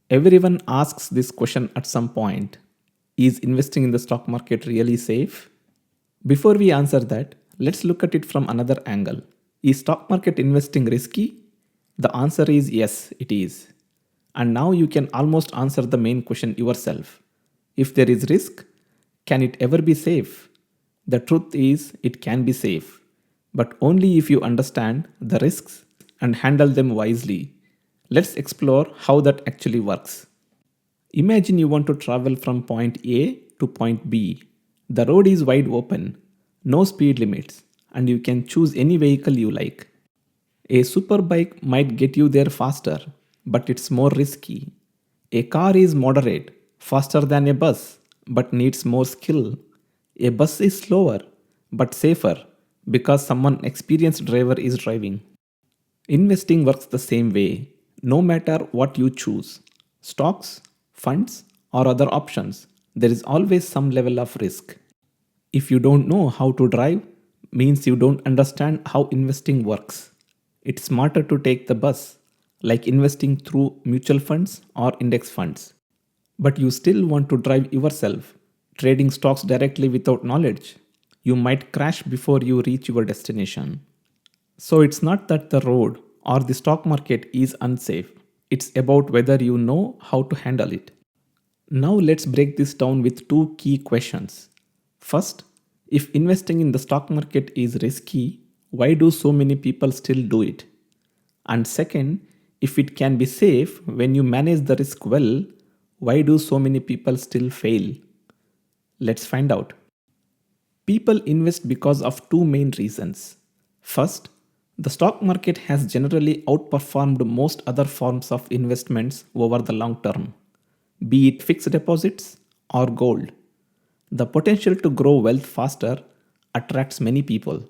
Everyone asks this question at some point. Is investing in the stock market really safe? Before we answer that, let's look at it from another angle. Is stock market investing risky? The answer is yes, it is. And now you can almost answer the main question yourself. If there is risk, can it ever be safe? The truth is, it can be safe, but only if you understand the risks and handle them wisely. Let's explore how that actually works. Imagine you want to travel from point A to point B. The road is wide open, no speed limits, and you can choose any vehicle you like. A superbike might get you there faster, but it's more risky. A car is moderate, faster than a bus, but needs more skill. A bus is slower, but safer because someone experienced driver is driving. Investing works the same way, no matter what you choose stocks, funds, or other options. There is always some level of risk. If you don't know how to drive, means you don't understand how investing works. It's smarter to take the bus, like investing through mutual funds or index funds. But you still want to drive yourself, trading stocks directly without knowledge. You might crash before you reach your destination. So it's not that the road or the stock market is unsafe. It's about whether you know how to handle it. Now let's break this down with two key questions. First, if investing in the stock market is risky, why do so many people still do it? And second, if it can be safe when you manage the risk well, why do so many people still fail? Let's find out. People invest because of two main reasons. First, the stock market has generally outperformed most other forms of investments over the long term, be it fixed deposits or gold. The potential to grow wealth faster attracts many people.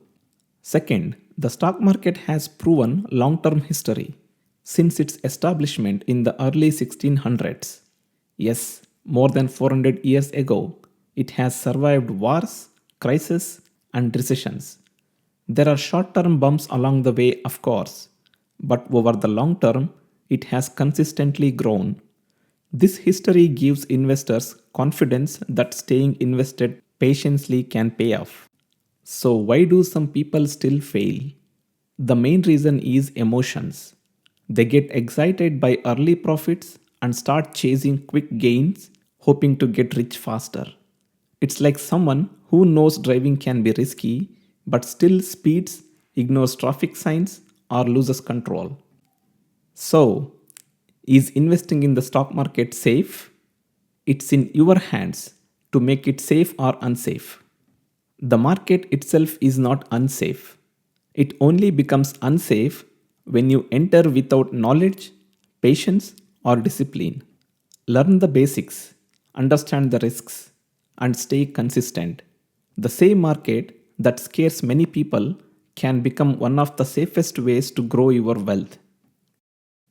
Second, the stock market has proven long term history since its establishment in the early 1600s. Yes, more than 400 years ago, it has survived wars, crises, and recessions. There are short term bumps along the way, of course, but over the long term, it has consistently grown. This history gives investors confidence that staying invested patiently can pay off. So, why do some people still fail? The main reason is emotions. They get excited by early profits and start chasing quick gains, hoping to get rich faster. It's like someone who knows driving can be risky but still speeds, ignores traffic signs, or loses control. So, is investing in the stock market safe? It's in your hands to make it safe or unsafe. The market itself is not unsafe. It only becomes unsafe when you enter without knowledge, patience, or discipline. Learn the basics, understand the risks, and stay consistent. The same market that scares many people can become one of the safest ways to grow your wealth.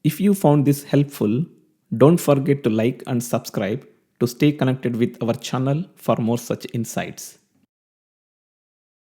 If you found this helpful, don't forget to like and subscribe to stay connected with our channel for more such insights.